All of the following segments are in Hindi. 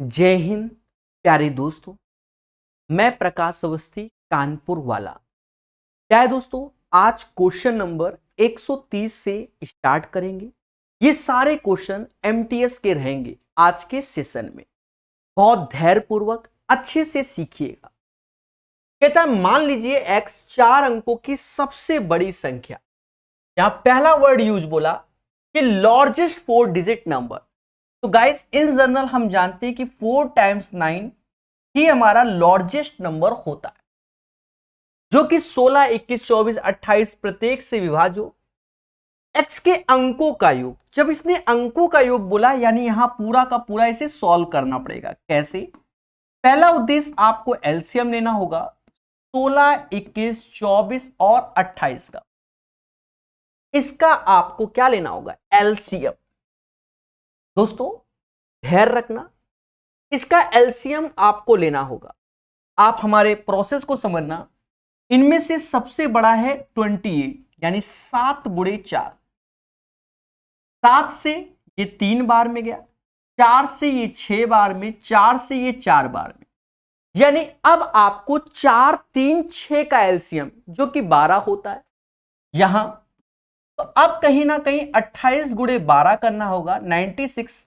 जय हिंद प्यारे दोस्तों। मैं प्रकाश अवस्थी कानपुर वाला। क्या है दोस्तों, आज क्वेश्चन नंबर 130 से स्टार्ट करेंगे। ये सारे क्वेश्चन एमटीएस के रहेंगे आज के सेशन में। बहुत धैर्यपूर्वक अच्छे से सीखिएगा। कहता है मान लीजिए x 4 अंकों की सबसे बड़ी संख्या। यहां पहला वर्ड यूज बोला कि लार्जेस्ट 4 डिजिट नंबर। तो गाइस इन जनरल हम जानते हैं कि 4 टाइम्स 9 ही हमारा लार्जेस्ट नंबर होता है, जो कि 16, 21, 24, 28 प्रत्येक से विभाज्य हो। x के अंकों का योग, जब इसने अंकों का योग बोला यानी यहां पूरा का पूरा इसे सॉल्व करना पड़ेगा। कैसे? पहला उद्देश्य आपको एलसीएम लेना होगा 16, 21, 24 और 28 का। इसका आपको क्या लेना होगा? एलसीएम। दोस्तों ध्यान रखना, इसका एलसीएम आपको लेना होगा। आप हमारे प्रोसेस को समझना। इनमें से सबसे बड़ा है 28 यानी 7 गुणे 4। 7 से ये 3 बार में गया, 4 से ये 6 बार में, 4 से ये 4 बार में, यानी अब आपको 4, 3, 6 का एलसीएम जो कि 12 होता है यहां। तो अब कहीं ना कहीं 28 गुणे 12 करना होगा। 96,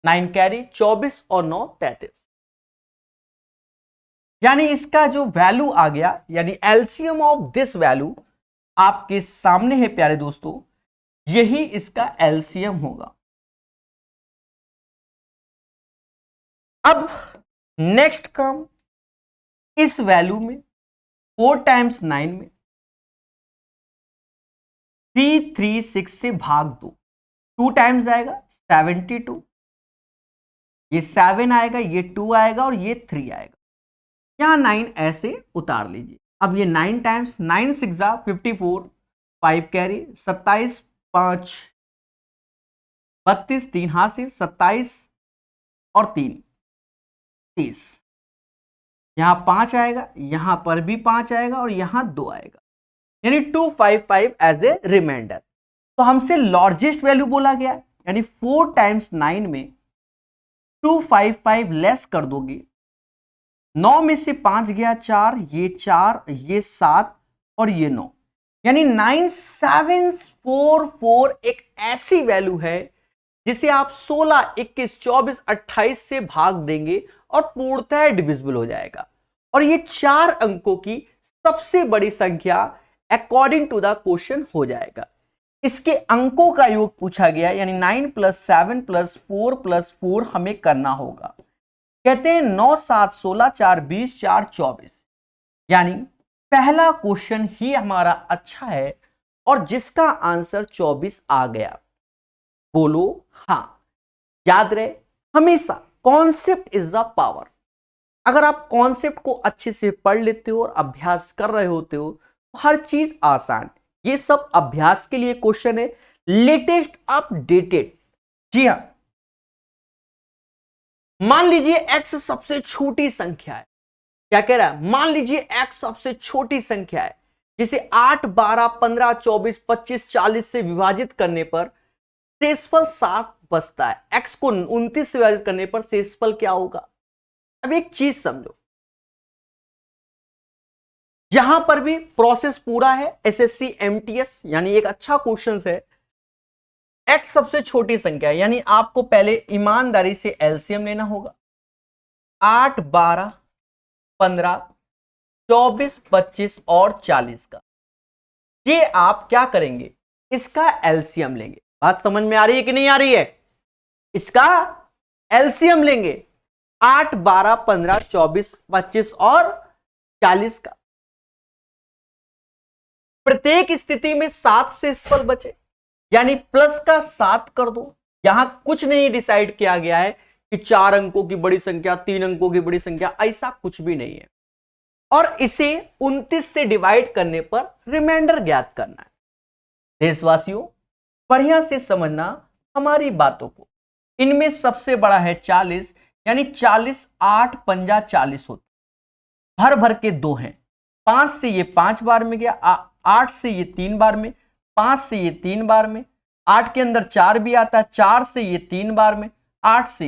9 कैरी, 24 और 9 33, यानी इसका जो वैल्यू आ गया, यानी एलसीएम ऑफ दिस वैल्यू आपके सामने है प्यारे दोस्तों। यही इसका एलसीएम होगा। अब नेक्स्ट काम, इस वैल्यू में 4 टाइम्स 9 में 336 से भाग दो। 2 टाइम्स जाएगा 72, ये 7 आएगा, ये 2 आएगा और ये 3 आएगा। यहां 9 ऐसे उतार लीजिए। अब ये 9 टाइम्स 9 6 54, 5 कैरी, 27, 5 32, 3 हासिल, 27 और 3 30। यहां 5 आएगा, यहां पर भी 5 आएगा और यहां 2 आएगा, यानी 255 एज ए रिमाइंडर। तो हमसे लार्जेस्ट वैल्यू बोला गया, यानी 4 टाइम्स 9 में 255 लेस कर दोगे। 9 में से 5 गया 4, ये 4, ये 7 और ये 9, यानी 9744 एक ऐसी वैल्यू है जिसे आप 16, 21, 24, 28 से भाग देंगे और पूर्णतः डिविजिबल हो जाएगा। और ये 4 अंकों की सबसे बड़ी संख्या अकॉर्डिंग टू द क्वेश्चन हो जाएगा। इसके अंकों का योग पूछा गया, यानी 9 + 7 + 4 + 4 हमें करना होगा। कहते हैं 9, 7, 16, 4, 20, 4, 24, यानी पहला क्वेश्चन ही हमारा अच्छा है और जिसका आंसर 24 आ गया। बोलो हां। याद रहे हमेशा, कॉन्सेप्ट इज द पावर। अगर आप कॉन्सेप्ट को अच्छे से पढ़ लेते हो और अभ्यास कर रहे होते हो तो हर चीज आसान। ये सब अभ्यास के लिए क्वेश्चन है, लेटेस्ट अपडेटेड। जी हां, मान लीजिए x सबसे छोटी संख्या है। क्या कह रहा है? मान लीजिए x सबसे छोटी संख्या है जिसे 8, 12, 15, 24, 25, 40 से विभाजित करने पर शेषफल 7 बचता है। x को 29 से विभाजित करने पर शेषफल क्या होगा? अब एक चीज समझो, यहां पर भी प्रोसेस पूरा है। एसएससी एमटीएस यानी एक अच्छा क्वेश्चन है। x सबसे छोटी संख्या है, यानी आपको पहले ईमानदारी से एलसीएम लेना होगा। 8, 12, 15, 24, 25 और 40 का। ये आप क्या करेंगे? इसका एलसीएम लेंगे। बात समझ में आ रही है कि नहीं आ रही है? इसका एलसीएम लेंगे 8, 12, 15, 24, 25 और 40 का। प्रत्येक स्थिति में 7 से शेषफल बचे, यानी प्लस का 7 कर दो। यहां कुछ नहीं डिसाइड किया गया है कि 4 अंकों की बड़ी संख्या, 3 अंकों की बड़ी संख्या, ऐसा कुछ भी नहीं है। और इसे 29 से डिवाइड करने पर रिमाइंडर ज्ञात करना है। देशवासियों बढ़िया से समझना हमारी बातों को। इनमें सबसे बड़ा है 40, यानी 40, 8 पंजा 40 होता, भर भर के 2 हैं। 5 से ये 5 बार में गया, 8 से ये 3 बार में, 5 से ये 3 बार में, 8 के अंदर 4 भी आता है, 4 से ये 3 बार में, 8 से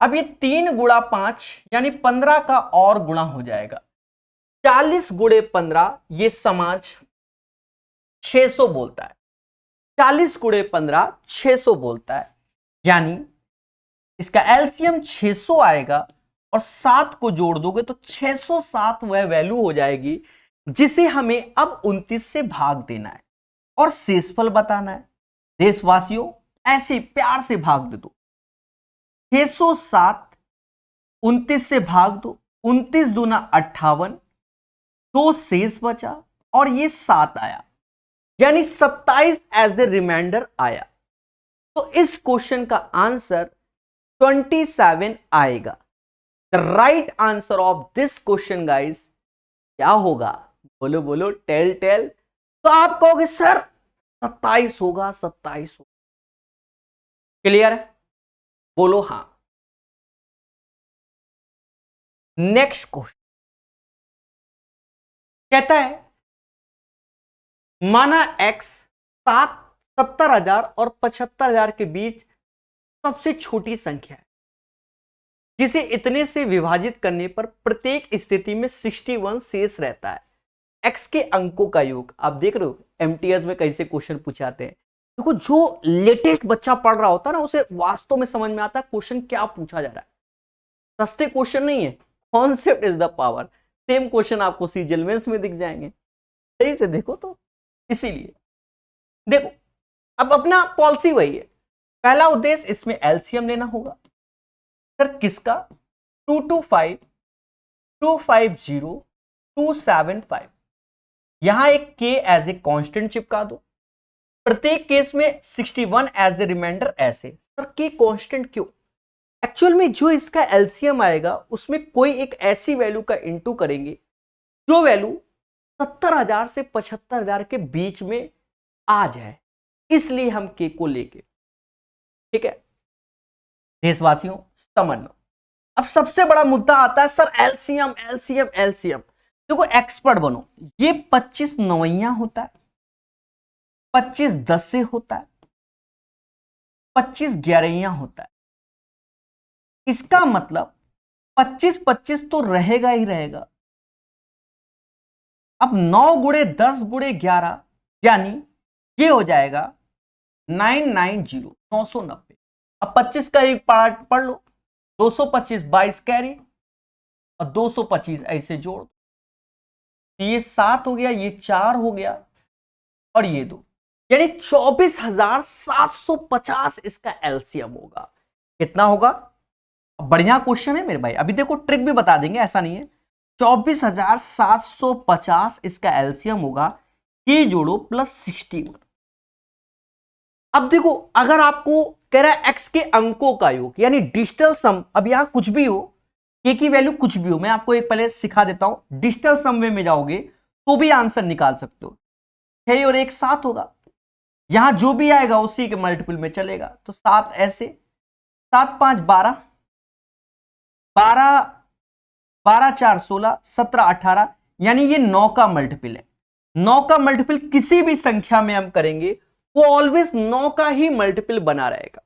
अब ये 3 गुणा 5 यानी 15 का और गुणा हो जाएगा। 40 गुणे 15 ये समाज 600 बोलता है। 40 गुणे 15 600 बोलता है, यानी इसका एलसीएम 600 आएगा और 7 को जोड़ दोगे तो 607 वह वैल्यू हो जाएगी जिसे हमें अब 29 से भाग देना है और शेषफल बताना है। देशवासियों ऐसे प्यार से भाग दे दो, 607 29 से भाग दो, 29 दूना 58, 2 शेष बचा और ये 7 आया, यानी 27 एज ए रिमाइंडर आया। तो इस क्वेश्चन का आंसर 27 आएगा। The right answer of this question guys क्या होगा? बोलो बोलो, टेल टेल। तो आप कहोगे सर 27 होगा, 27 होगा। क्लियर है? बोलो हां। नेक्स्ट क्वेश्चन कहता है माना x 70,000 और 75,000 के बीच सबसे छोटी संख्या है जिसे इतने से विभाजित करने पर प्रत्येक स्थिति में 61 शेष रहता है। x के अंकों का योग। आप देख रहे हो एमटीएस में कैसे क्वेश्चन पूछाते हैं। देखो जो लेटेस्ट बच्चा पढ़ रहा होता है ना उसे वास्तव में समझ में आता है क्वेश्चन क्या पूछा जा रहा है। सस्ते क्वेश्चन नहीं है, concept is the power. Same question आपको सीजीएल मेंस में दिख जाएंगे, सही से देखो तो। इसीलिए देखो अब अपना पॉलिसी वही है। पहला उद्देश्य इसमें एलसीएम लेना होगा सर किसका? 225 250 275। यहां एक k एज ए कांस्टेंट चिपका दो। प्रत्येक केस में 61 एज ए रिमाइंडर। ऐसे सर k कांस्टेंट क्यों? एक्चुअल में जो इसका एलसीएम आएगा उसमें कोई एक ऐसी वैल्यू का इंटू करेंगे जो वैल्यू 70,000 से 75,000 के बीच में आ जाए, इसलिए हम k को लेके। ठीक है देशवासियों समझना। अब सबसे बड़ा मुद्दा आता है सर एलसीएम एलसीएम एलसीएम। देखो एक्सपर्ट बनो। ये 25 नवैया होता है, 25 दसे होता है, 25 ग्यारहिया होता है। इसका मतलब 25 25 तो रहेगा ही रहेगा। अब 9 गुणे 10 गुणे 11 यानी ये हो जाएगा 990 990। अब 25 का एक पार्ट पढ़ लो, 225 22 कैरी और 225 ऐसे जोड़ दो। ये 7 हो गया, ये 4 हो गया और ये 2, यानी 24,750 इसका एलसीएम होगा। कितना होगा? बढ़िया क्वेश्चन है मेरे भाई। अभी देखो ट्रिक भी बता देंगे, ऐसा नहीं है। 24,750 इसका एलसीएम होगा। ये जोड़ो प्लस 61। अब देखो अगर आपको कह रहा है x के अंकों का योग यानी डिजिटल सम। अब यहां कुछ भी हो, k की वैल्यू कुछ भी हो, मैं आपको एक पहले सिखा देता हूं। डिजिटल सम में जाओगे तो भी आंसर निकाल सकते हो। 6 और 1 7 होगा, यहां जो भी आएगा उसी के मल्टीपल में चलेगा। तो 7 ऐसे, 7 5 12 12 12 4 16 17 18, यानी ये 9 का मल्टीपल है। 9 का मल्टीपल किसी भी संख्या में हम करेंगे वो ऑलवेज 9 का ही मल्टीपल बना रहेगा।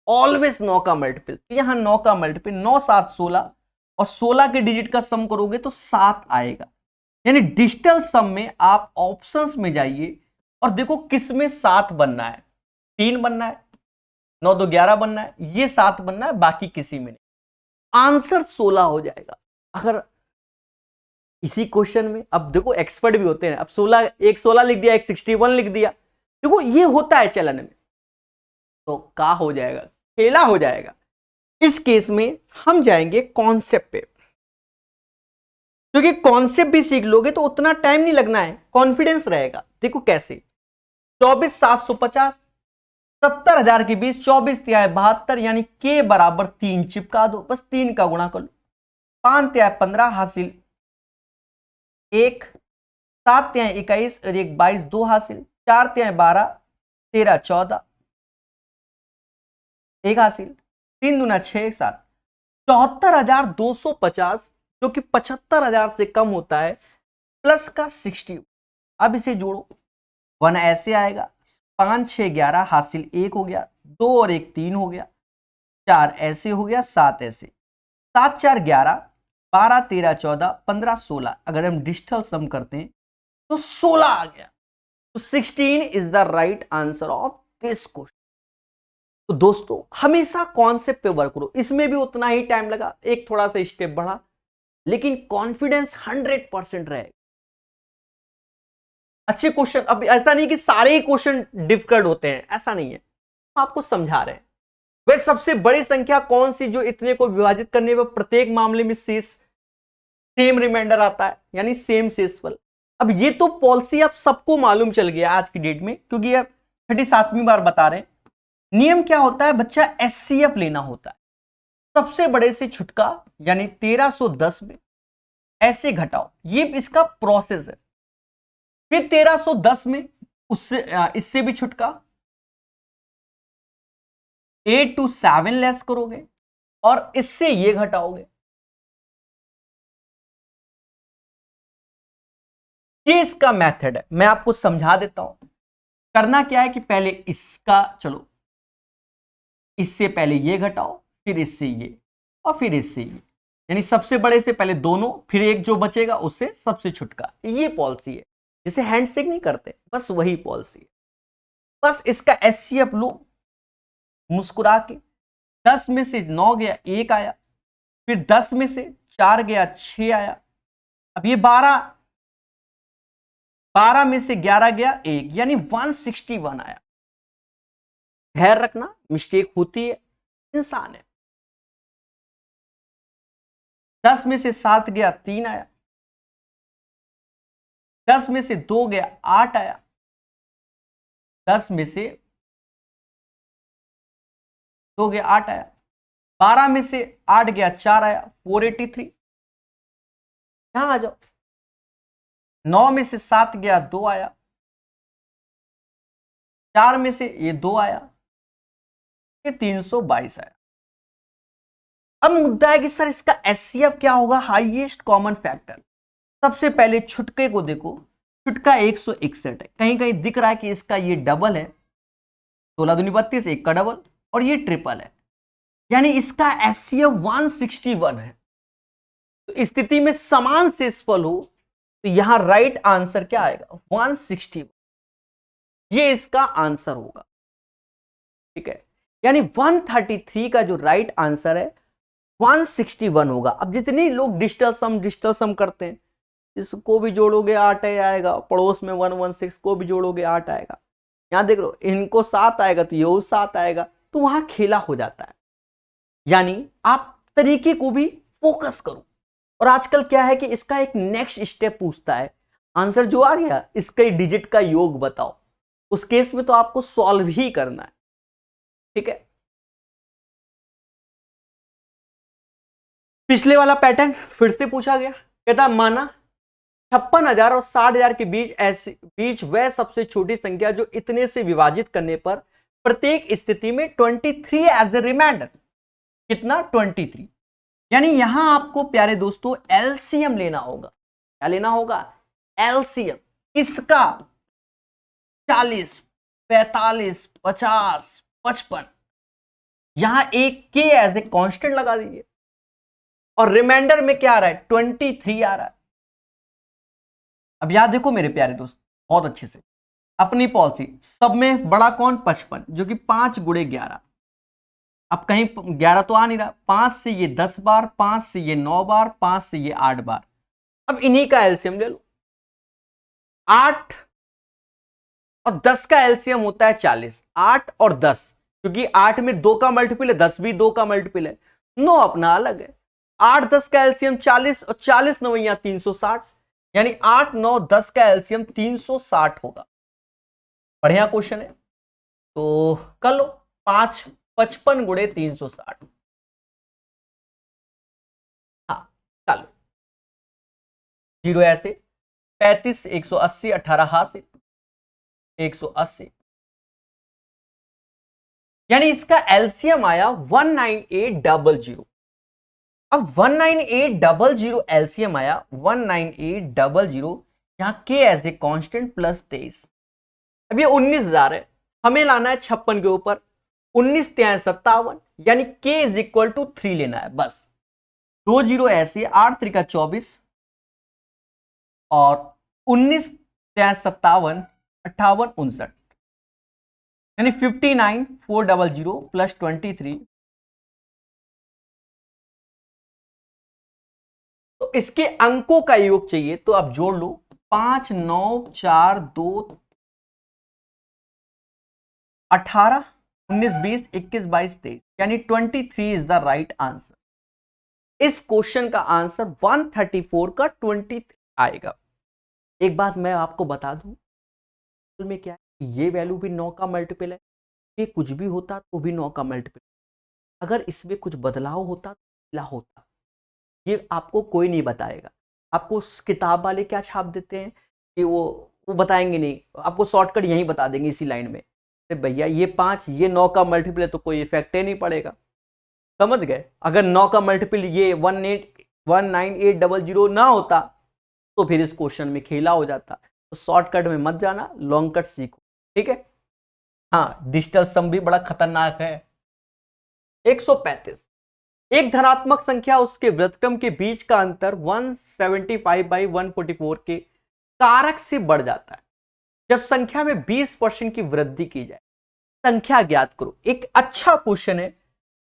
ऑलवेज 9 का मल्टीपल। तो यहां 9 का मल्टीपल 9 7 16 और 16 के डिजिट का सम करोगे तो 7 आएगा। यानी डिजिटल सम में आप ऑप्शंस में जाइए और देखो किस में 7 बनना है। 3 बनना है, 9 2 11 बनना है, ये 7 बनना है, बाकी किसी में नहीं। आंसर 16 हो जाएगा। अगर इसी क्वेश्चन में अब देखो एक्सपर्ट भी होते हैं। अब 16 एक 16 लिख दिया, एक 61 लिख दिया। देखो ये होता है चलन में, तो क्या हो जाएगा? खेला हो जाएगा। इस केस में हम जाएंगे कॉन्सेप्ट पे, क्योंकि कॉन्सेप्ट भी सीख लोगे तो उतना टाइम नहीं लगना है, कॉन्फिडेंस रहेगा। देखो कैसे 24,750 70,000 के बीच 24 तिहाई 72, यानी के बराबर 3 चिपका दो, बस 3 का गुणा कर लो। 5 तिहाई 15 हासिल 1, 7 तिहाई 21 और 1 22 2 हासिल, 4 तिहाई 12 13 14 1 हासिल, 3 दूना 6 7, 74,250 जो कि 75,000 से कम होता है, प्लस का 60। अब इसे जोड़ो, 1 ऐसे आएगा, 5 6 11 हासिल 1 हो गया, 2 और 1 3 हो गया, 4 ऐसे हो गया, 7 ऐसे, 7 4 11, 12 13 14 15 16, अगर हम डिजिटल सम करते हैं तो 16 आ गया। तो 16 is the right answer of this question. तो दोस्तों हमेशा कॉन्सेप्ट पे वर्क करो, इसमें भी उतना ही टाइम लगा, एक थोड़ा सा स्टेप बढ़ा, लेकिन कॉन्फिडेंस 100% रहेगा। अच्छे क्वेश्चन, अब ऐसा नहीं कि सारे ही क्वेश्चन डिफिकल्ट होते हैं, ऐसा नहीं है, हम आपको समझा रहे हैं। वह सबसे बड़ी संख्या कौन सी जो इतने को विभाजित करने पर प्रत्येक मामले में शेष सेम रिमाइंडर आता है, यानी सेम शेषफल। अब ये तो पॉलिसी आप सबको मालूम चल गया आज की डेट में, क्योंकि आप 37वीं बार बता रहे हैं। नियम क्या होता है बच्चा, एचसीएफ लेना होता है, सबसे बड़े से छुटका, यानी 1310 में ऐसे घटाओ, ये इसका प्रोसेस है। फिर 1310 में उससे इससे भी छुटका, 8 to 7 लेस करोगे और इससे ये घटाओगे। ये इसका मेथड है, मैं आपको समझा देता हूं। करना क्या है कि पहले इसका, चलो इससे पहले ये घटाओ, फिर इससे ये, और फिर इससे ये, यानी सबसे बड़े से पहले दोनों, फिर एक जो बचेगा उससे सबसे छुटका। ये पॉलिसी है, जिसे हैंडशेक नहीं करते, बस वही पॉलिसी है। बस इसका एचसीएफ लो मुस्कुरा के। 10 में से 9 गया, 1 आया, फिर 10 में से 4 गया, 6 आया। अब ये 12 में से 11 गया, 1, यानी 161 आया। ध्यान रखना, मिस्टेक होती है, इंसान है। 10 में से 7 गया, 3 आया। 10 में से 2 गया, 8 आया। 10 में से 2 गया, 8 आया। 12 में से 8 गया, 4 आया, 483। यहां आ जाओ। 9 में से 7 गया, 2 आया। 4 में से ये 2 आया, ये 322 आया। अब मुद्दा है कि सर इसका एचसीएफ क्या होगा, हाईएस्ट कॉमन फैक्टर। सबसे पहले छुटके को देखो, छुटका 161 है, कहीं कहीं दिख रहा है कि इसका ये डबल है, 16 दूनी 32, एक का डबल, और ये ट्रिपल है, यानी इसका एचसीएफ 161 है। तो इस स्थिति में समान शेषफल हो तो यहां राइट आंसर क्या आएगा, 161। ये इसका आंसर होगा, ठीक है। यानी 133 का जो राइट आंसर है 161 होगा। अब जितने लोग डिजिटल सम करते हैं, इसको भी जोड़ोगे 8 आएगा, पड़ोस में 116 को भी जोड़ोगे 8 आएगा, यहां देख लो इनको 7 आएगा तो ये 7 आएगा, तो वहां खेला हो जाता है। यानी आप तरीके को भी फोकस करो। और आजकल क्या है कि इसका एक नेक्स्ट स्टेप पूछता है, आंसर जो आ गया इसके डिजिट का योग बताओ। उस केस में तो आपको सॉल्व ही करना है, ठीक है। पिछले वाला पैटर्न फिर से पूछा गया, कहता माना 56,000 और 60,000 के बीच वह सबसे छोटी संख्या जो इतने से विभाजित करने पर प्रत्येक स्थिति में 23 एज ए रिमाइंडर, कितना 23। यानी यहां आपको प्यारे दोस्तों एलसीएम लेना होगा। क्या लेना होगा, एलसीएम। इसका 40, 45, 50, 55, यहां एक के एज ए कांस्टेंट लगा दीजिए, और रिमाइंडर में क्या आ रहा है 23 आ रहा है। अब याद देखो मेरे प्यारे दोस्त बहुत अच्छे से, अपनी पॉलिसी सब में बड़ा कौन 55, जो कि 5 गुणे 11। अब कहीं 11 तो आ नहीं रहा, 5 से ये 10 बार, 5 से ये 9 बार, 5 से ये 8 बार। अब इन्हीं का एलसीएम ले लो। 8 और 10 का एलसीएम होता है 40। 8 और 10, क्योंकि 8 में 2 का मल्टीपल है, 10 भी 2 का मल्टीपल है, 9 अपना अलग है। 8 10 का एलसीएम 40, और 40 9 360, यानी 8 9 10 का एलसीएम 360 होगा। बढ़िया क्वेश्चन है, तो कर लो। 5 55 गुणे 360, हाँ चलो। 0 ऐसे, 35 180, 18 हासिल 180, यानी इसका एलसीएम आया 19800। अब 19800 एलसीएम आया 19800, यहां के एज ए कांस्टेंट प्लस 23। अब ये 19,000 है, हमें लाना है 56 के ऊपर, 19 तिहाई 57, यानी k इज इक्वल टू 3 लेना है बस। 2 जीरो ऐसे, 8 त्रिका 24 और 19 तिहाई 57, 58 59, यानी 59 400 प्लस 23। तो इसके अंकों का योग चाहिए तो आप जोड़ लो 5 9 4 2 18 19 20 21 22 23, यानी 23 इज द राइट आंसर। इस क्वेश्चन का आंसर 134 का 23 आएगा। एक बात मैं आपको बता दूं, में क्या है, ये वैल्यू भी 9 का मल्टीपल है, ये कुछ भी होता तो भी 9 का मल्टीपल, अगर इसमें कुछ बदलाव होता तो क्या होता, ये आपको कोई नहीं बताएगा। आपको किताब वाले क्या छाप देते हैं कि वो बताएंगे नहीं, आपको शॉर्टकट यहीं बता देंगे इसी लाइन में। अरे भैया ये 5 ये 9 का मल्टीपल है तो कोई इफेक्ट ही नहीं पड़ेगा, समझ गए। अगर 9 का मल्टीपल ये 19800 ना होता तो फिर इस क्वेश्चन में खेला हो जाता। तो शॉर्टकट में मत जाना, लॉन्ग कट सीखो, ठीक है। हाँ, डिजिटल सम भी बड़ा खतरनाक है। 135, एक धनात्मक संख्या उसके व्युत्क्रम के बीच का अंतर 175/144 के कारक से बढ़ जाता है जब संख्या में 20% की वृद्धि की जाए। संख्या ज्ञात करो। एक अच्छा क्वेश्चन है,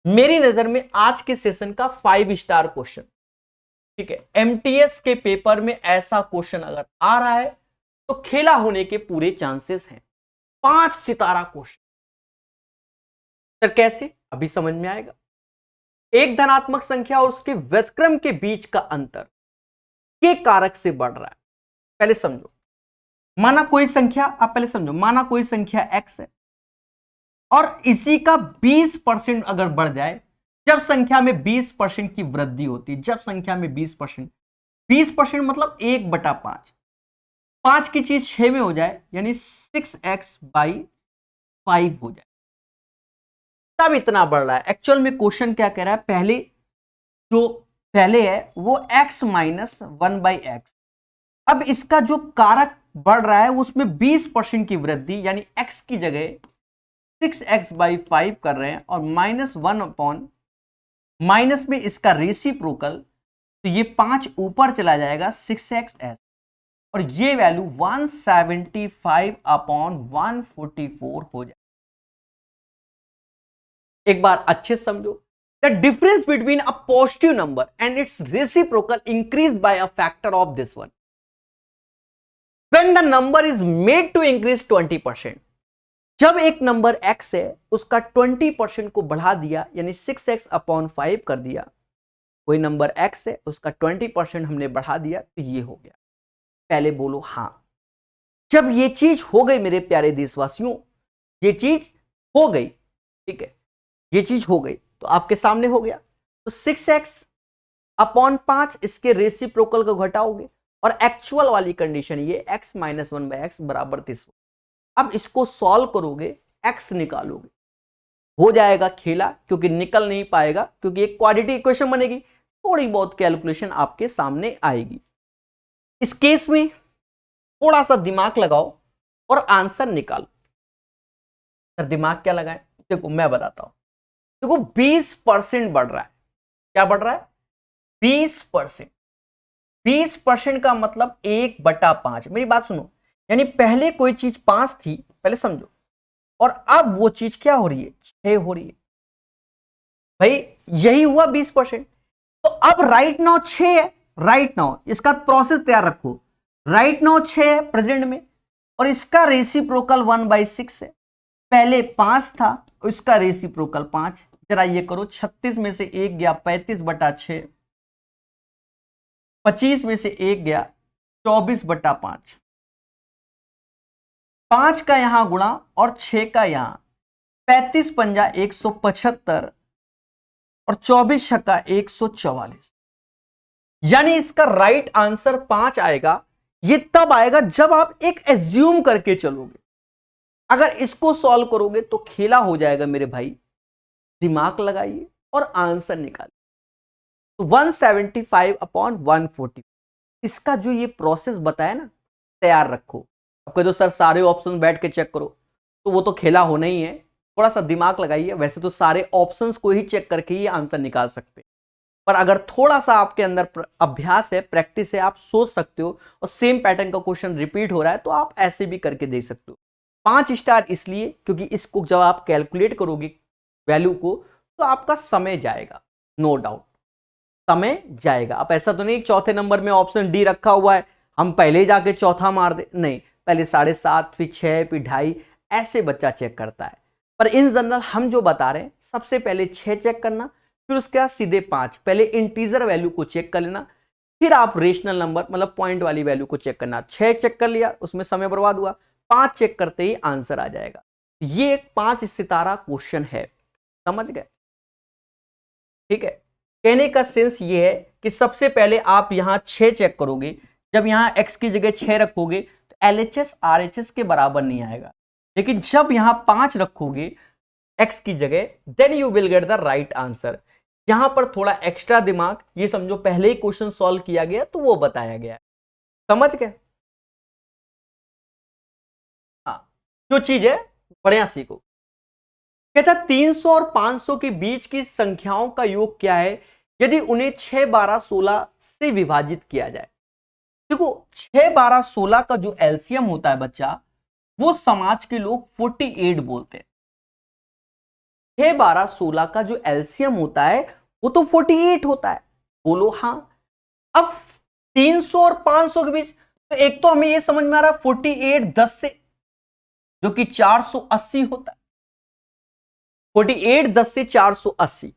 मेरी नजर में आज के सेशन का 5 स्टार क्वेश्चन, ठीक है। एमटीएस के पेपर में ऐसा क्वेश्चन अगर आ रहा है तो खेला होने के पूरे चांसेस हैं। 5 सितारा क्वेश्चन। सर कैसे, अभी समझ में आएगा। एक धनात्मक संख्या और उसके व्युत्क्रम के बीच का अंतर के कारक से बढ़ रहा है। पहले समझो, माना कोई संख्या, आप पहले समझो, माना कोई संख्या x है और इसी का 20% अगर बढ़ जाए, जब संख्या में 20% की वृद्धि होती है, जब संख्या में 20% मतलब 1/5, 5 की चीज 6 में हो जाए यानी 6x/5 हो जाए, तब इतना बढ़ रहा है। एक्चुअल में क्वेश्चन क्या कह रहा है, जो पहले है वो x - 1/x, अब इसका जो कारक बढ़ रहा है उसमें 20% की वृद्धि, यानी x की जगह 6x/5 कर रहे हैं और -1 माइनस में इसका रेसिप्रोकल, तो ये 5 ऊपर चला जाएगा 6xs और ये वैल्यू 175/144 हो जाए। एक बार अच्छे समझो, the difference between a positive number and its reciprocal increase by a factor of this one when the number is made to increase 20%। जब एक नंबर x है उसका 20% को बढ़ा दिया, यानी 6x/5 कर दिया, कोई नंबर x है उसका 20% हमने बढ़ा दिया, तो ये हो गया। पहले बोलो हां। जब ये चीज हो गई मेरे प्यारे देशवासियों, ये चीज हो गई, ठीक है, ये चीज हो गई तो आपके सामने हो गया। तो 6x/5 इसके रेसिप्रोकल को घटाओगे और एक्चुअल वाली कंडीशन ये x - 1/x बराबर 30। अब इसको सॉल्व करोगे, x निकालोगे, हो जाएगा खेला, क्योंकि निकल नहीं पाएगा, क्योंकि एक क्वाड्रेटिक इक्वेशन बनेगी, थोड़ी बहुत कैलकुलेशन आपके सामने आएगी। इस केस में थोड़ा सा दिमाग लगाओ और आंसर निकालो। सर दिमाग क्या लगाएं, देखो मैं बताता हूं। देखो 20% बढ़ रहा है, क्या बढ़ रहा है, 20%। 20% का मतलब 1/5। मेरी बात सुनो, यानी पहले कोई चीज 5 थी, पहले समझो, और अब वो चीज क्या हो रही है, 6 हो रही है। भाई यही हुआ 20%। तो अब राइट नाउ 6 है, राइट नाउ इसका प्रोसेस तैयार रखो। राइट नाउ 6 है प्रेजेंट में और इसका रेसिप्रोकल 1/6 है। पहले 5 था, इसका रेसिप्रोकल 5। जरा ये करो, 36 में से 1 गया 35/6, 25 में से 1 गया 24/5, 5 का यहां गुणा और 6 का यहां, 35 पंजा 175 और 24 छक्का 144, यानी इसका राइट आंसर 5 आएगा। ये तब आएगा जब आप एक एज्यूम करके चलोगे। अगर इसको सॉल्व करोगे तो खेला हो जाएगा मेरे भाई। दिमाग लगाइए और आंसर निकालिए। तो 175/140, इसका जो ये प्रोसेस बताया ना, तैयार रखो। अब कह दो सर सारे ऑप्शन बैठ के चेक करो, तो वो तो खेला होना ही है। थोड़ा सा दिमाग लगाइए। वैसे तो सारे ऑप्शंस को ही चेक करके ही आंसर निकाल सकते हैं, पर अगर थोड़ा सा आपके अंदर अभ्यास है, प्रैक्टिस है, आप सोच सकते हो और सेम पैटर्न का क्वेश्चन रिपीट हो रहा है तो आप ऐसे भी करके दे सकते हो। 5 स्टार इसलिए क्योंकि इसको जब आप कैलकुलेट करोगे वैल्यू को तो आपका समय जाएगा, नो डाउट समय जाएगा। अब ऐसा तो नहीं चौथे नंबर में ऑप्शन डी रखा हुआ है हम पहले ही जाके चौथा मार दे, नहीं, पहले 7.5 फिर 6 फिर 2.5 ऐसे बच्चा चेक करता है। पर इन जनरल हम जो बता रहे हैं सबसे पहले 6 चेक करना, फिर उसके बाद सीधे 5, पहले इंटीजर वैल्यू को चेक कर लेना, फिर आप रेशनल नंबर मतलब पॉइंट वाली वैल्यू को चेक करना। 6 चेक कर लिया उसमें समय बर्बाद हुआ, 5 चेक करते ही आंसर आ जाएगा। ये एक 5 सितारा क्वेश्चन है, समझ गए? ठीक है, कहने का सेंस ये है कि सबसे पहले आप यहां 6 चेक करोगे, जब यहां x की जगह 6 रखोगे तो LHS RHS के बराबर नहीं आएगा, लेकिन जब यहां 5 रखोगे x की जगह then you will get the right answer. यहां पर थोड़ा एक्स्ट्रा दिमाग, ये समझो पहले ही क्वेश्चन सॉल्व किया गया तो वो बताया गया है, समझ गए? हाँ, जो चीज है बढ़िया सीखो। कहता 300 और 500 के बीच की संख्याओं का योग क्या है यदि उन्हें 6, 12, 16 से विभाजित किया जाए। देखो 6, 12, 16 का जो एलसीएम होता है बच्चा, वो समाज के लोग 48 बोलते हैं। 6, 12, 16 का जो एलसीएम होता है वो तो 48 होता है, बोलो हाँ। अब 300 और 500 के बीच, तो एक तो हमें ये समझ में आ रहा है 48 10 से, जो कि 480 होता है। 48 10 से 480,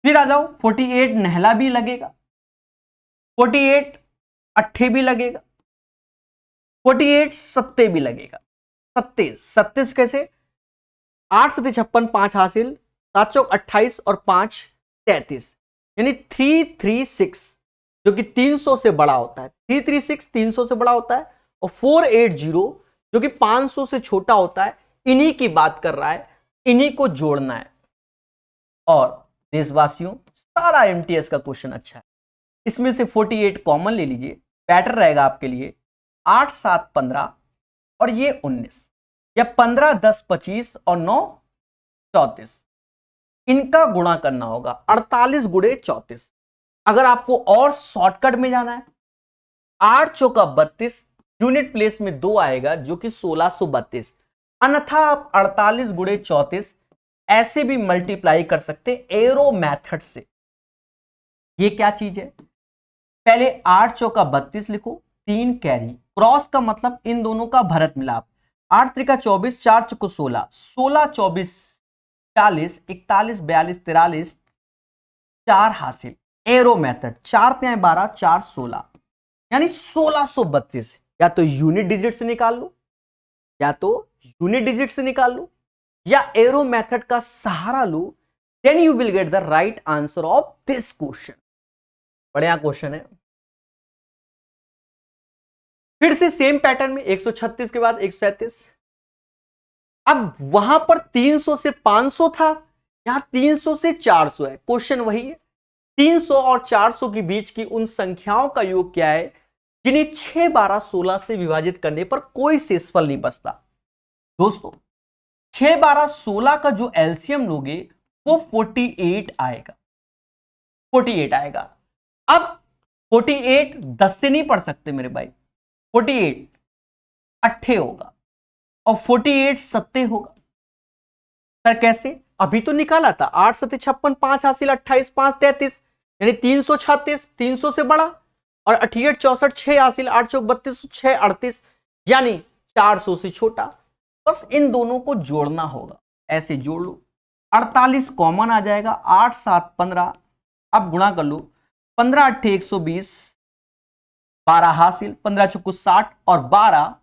फिर आ जाओ 48 नहला भी लगेगा, 48 अट्ठे भी लगेगा, 48 सत्ते भी लगेगा। 37 कैसे? 8 सत्ते 56, 5 हासिल, 7 चौक 28 और 5 33, यानी 336 जो कि 300 से बड़ा होता है। 336 300 से बड़ा होता है और 480 जो कि 500 से छोटा होता है। इन्हीं की बात कर रहा है, इन्हीं को जोड़ना है। और देशवासियों सारा एमटीएस का क्वेश्चन अच्छा है, इसमें से 48 कॉमन ले लीजिए, पैटर्न रहेगा आपके लिए 8 7 15 और ये 19, या 15 10 25 और 9 34, इनका गुणा करना होगा 48 गुणे 34। अगर आपको और शॉर्टकट में जाना है 8 चौका 32, यूनिट प्लेस में 2 आएगा जो कि 1632, अन्यथा आप 48 गुणे 34 ऐसे भी मल्टीप्लाई कर सकते एरो मेथड से। ये क्या चीज है? पहले 8 चौका 32 लिखो, 3 कैरी, क्रॉस का मतलब इन दोनों का भरत मिलाप, 8 त्रिका 24, 4 चौको 16, 16 24 40, 41 42 43, 4 हासिल, एरो मेथड, 4 3 12 4 16, यानी 1632। या तो यूनिट डिजिट से निकाल लो, या तो यूनिट डिजिट से निकाल लो, या एरो मेथड का सहारा लो, then you will get the right answer of this question. बढ़िया क्वेश्चन है। फिर से सेम पैटर्न में 136 के बाद 137, अब वहां पर 300 से 500 था, यहां 300 से 400 है। क्वेश्चन वही है, 300 और 400 के बीच की उन संख्याओं का योग क्या है जिन्हें 6 12 16 से विभाजित करने पर कोई शेषफल नहीं बचता। दोस्तों 6 12 16 का जो एलसीएम लोगे वो 48 आएगा, 48 आएगा। अब 48 10 से नहीं पढ़ सकते मेरे भाई, 48 अट्ठे होगा और 48 सत्ते होगा। सर कैसे? अभी तो निकाला था, 8 सत्ते 56, 5 हासिल 28 5 33, यानी 336 300 से बड़ा, और 88 64 6 हासिल 8 चौक 32 6 38, यानी 400 से छोटा। बस इन दोनों को जोड़ना होगा, ऐसे जोड़ लो, 48 कॉमन आ जाएगा, 8 7 15, अब गुणा कर लो, 15 8 120, 12 हासिल, 15 चौको 60 और 12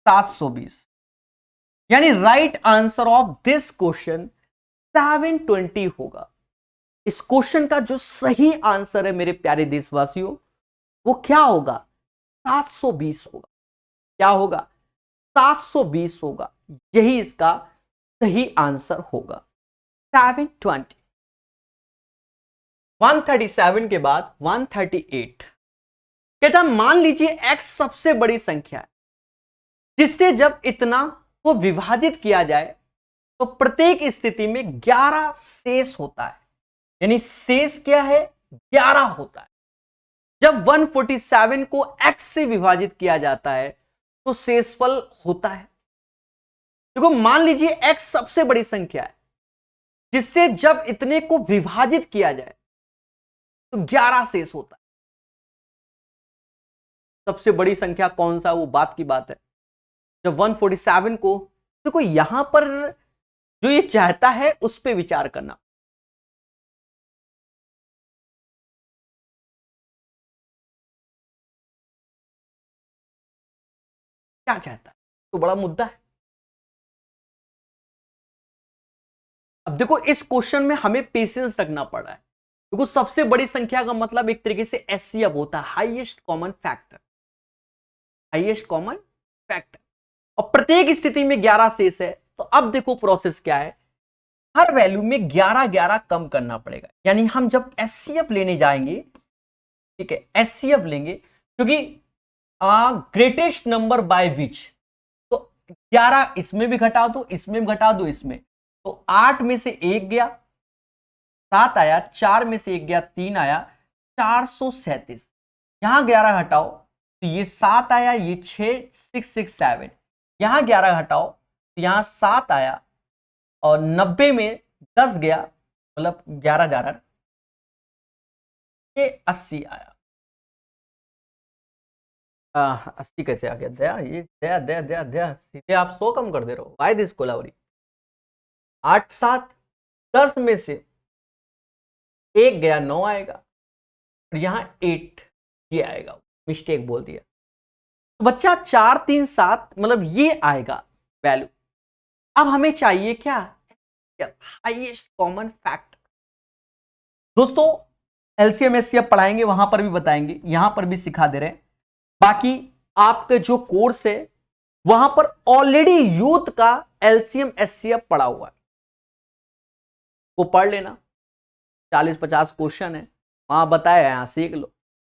720, यानी right answer of this question 720 होगा। इस क्वेश्चन का जो सही आंसर है मेरे प्यारे देशवासियों वो क्या होगा? 720 होगा। क्या होगा? 720 होगा, यही इसका सही आंसर होगा। 720। 137 के बाद 138 कहता मान लीजिए x सबसे बड़ी संख्या है जिससे जब इतना को विभाजित किया जाए तो प्रत्येक स्थिति में 11 शेष होता है, यानी शेष क्या है 11 होता है। जब 147 को x से विभाजित किया जाता है तो शेषफल होता है। देखो मान लीजिए x सबसे बड़ी संख्या है जिससे जब इतने को विभाजित किया जाए तो 11 शेष होता है। सबसे बड़ी संख्या कौन सा, वो बात की बात है। जब 147 को, देखो यहां पर जो ये चाहता है उस पर विचार करना। क्या चाहता है तो बड़ा मुद्दा है। अब देखो इस क्वेश्चन में हमें पेशेंस रखना पड़ रहा है। देखो सबसे बड़ी संख्या का मतलब एक तरीके से एचसीएफ होता है, highest common factor, highest common factor. और प्रत्येक स्थिति में 11 शेष है। तो अब देखो प्रोसेस क्या है, हर वैल्यू में 11 कम करना पड़ेगा। यानी हम जब एचसीएफ लेने जाएंगे, ठीक है, एचसीएफ लेंगे क्योंकि ग्रेटेस्ट नंबर बाय विच, तो 11 इसमें भी घटा दो, इसमें भी घटा दो, इसमें, तो 8 में से 1 गया, 7 आया, 4 में से 1 गया, 3 आया, 437। यहां 11 हटाओ तो ये 7 आया, ये 6, 6, 6, 7, यहां 11 हटाओ तो यहां 7 आया, और 90 में 10 गया, मतलब 11 11, ये 80 आया। 80 कैसे आ गया? दया, ये दया दया दया दया, सीधे आप 100 कम कर दे रहे हो। Why this Kolaveri. 8 7 10 में से 1 गया, 9 आएगा, और यहां 8 ये आएगा, मिस्टेक बोल दिया। तो बच्चा 4 3 7 मतलब ये आएगा वैल्यू। अब हमें चाहिए क्या, हाईएस्ट कॉमन फैक्टर। दोस्तों एलसीएम एचसीएफ पढ़ाएंगे, वहां पर भी बताएंगे, यहां पर भी सिखा दे रहे हैं। बाकी आपके जो कोर्स है वहां पर ऑलरेडी यूथ का एलसीएम एचसीएफ पढ़ा हुआ है, वो पढ़ लेना। 40-50 क्वेश्चन है, वहां बताया, यहां सीख लो,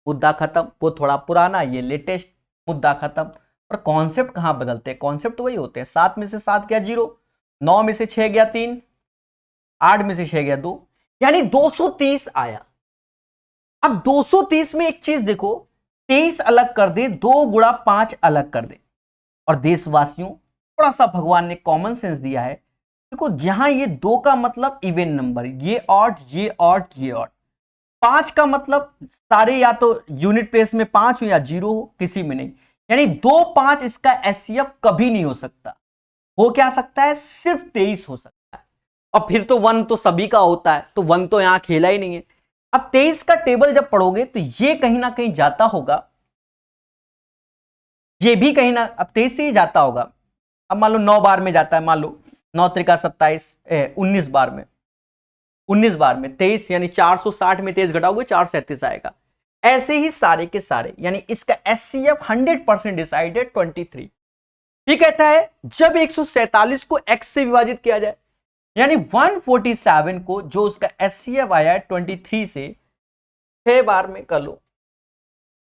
मुद्दा खत्म। वो थोड़ा पुराना, ये लेटेस्ट, मुद्दा खत्म। और कॉन्सेप्ट कहां बदलते हैं, कॉन्सेप्ट वही होते हैं। 7 में से 7 गया 0, 9 में से 6 गया 3, 8 में से 6 गया 2, यानी 230 आया। अब 230 में एक चीज देखो, 23 अलग कर दे, 2 गुणा 5 अलग कर दे। और देशवासियों थोड़ा सा भगवान ने कॉमन सेंस दिया है। देखो जहां ये 2 का मतलब इवन नंबर, ये ऑड, ये ऑड, ये ऑड। 5 का मतलब सारे या तो यूनिट प्लेस में 5 हो या 0 हो, किसी में नहीं। यानी 2 5 इसका एचसीएफ कभी नहीं हो सकता। हो क्या सकता है, सिर्फ 23 हो सकता है। और फिर तो 1 तो सभी का होता है, तो 1 तो यहां खेला ही नहीं है। अब 23 का टेबल जब पढ़ोगे तो ये कहीं ना कहीं जाता होगा, ये भी कहीं ना, अब 23 से ही जाता होगा। अब मान लो 9 बार में जाता है, मान लो 9 त्रिका 27, 19 बार में, 19 बार में 23, यानी 460 में 23 घटाओगे 437 आएगा। ऐसे ही सारे के सारे, यानी इसका एचसीएफ 100% डिसाइड है 23। ये कहता है जब 147 को x से विभाजित किया जाए, यानी 147 को जो उसका एचसीएफ आया है 23 से, 6 बार में कर लो,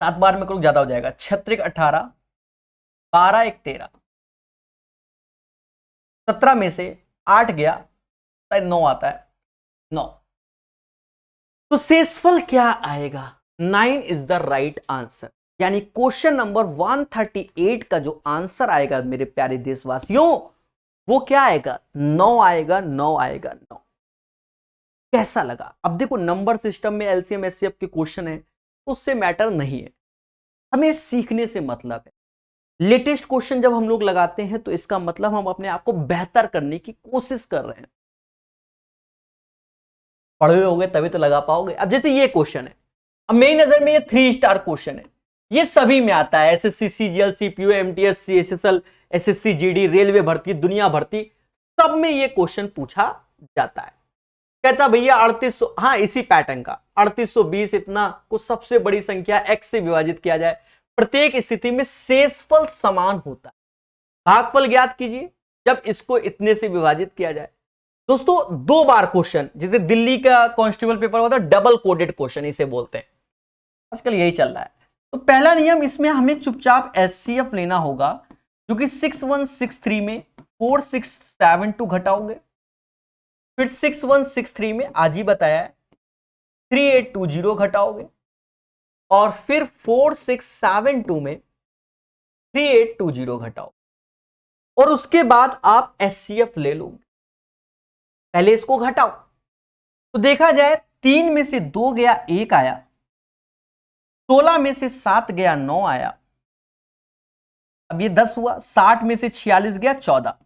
7 बार में करो ज्यादा हो जाएगा, 6 18, 12 1 13, 17 में से 8 गया, 9 आता है, 9। तो शेषफल क्या आएगा, 9 इज द राइट आंसर। यानी क्वेश्चन नंबर 138 का जो आंसर आएगा मेरे प्यारे देशवासियों, वो क्या आएगा, 9 आएगा, 9 आएगा, 9। कैसा लगा? अब देखो नंबर सिस्टम में एलसीएम एचसीएफ के क्वेश्चन है, उससे मैटर नहीं है, हमें सीखने से मतलब है। लेटेस्ट क्वेश्चन जब हम लोग लगाते हैं तो इसका मतलब हम अपने आप को बेहतर करने की कोशिश कर रहे हैं। पढ़े होगे तभी तो लगा पाओगे। अब जैसे ये क्वेश्चन है, अब मेरी नजर में ये 3 स्टार क्वेश्चन है, ये सभी में आता है, SSC CGL CPU MTS CSSL SSC GD railway भर्ती दुनिया भर्ती सब में ये क्वेश्चन पूछा जाता है। कहता भैया 3800, हाँ इसी पैटर्न का 3820 इतना को सबसे बड़ी संख्या x से विभाजित किया जाए, प्रत्येक स्थिति में शेषफल समान होता है, भागफल ज्ञात कीजिए जब इसको इतने से विभाजित किया जाए। दोस्तों 2 बार क्वेश्चन, जैसे दिल्ली का कांस्टेबल पेपर होता है डबल कोडेड क्वेश्चन इसे बोलते हैं, आजकल यही चल रहा है। तो पहला नियम इसमें हमें चुपचाप एचसीएफ लेना होगा, जो कि 6163 में 4672 घटाओगे, फिर 6163 में आज ही बताया है 3820 घटाओगे, और फिर 4672 में 3820 घटाओ, और उसके बाद आप एचसीएफ ले लोगे। पहले इसको घटाओ तो देखा जाए 3 में से 2 गया 1 आया, 16 में से 7 गया 9 आया, अब ये 10 हुआ, 60 में से 46 गया 14,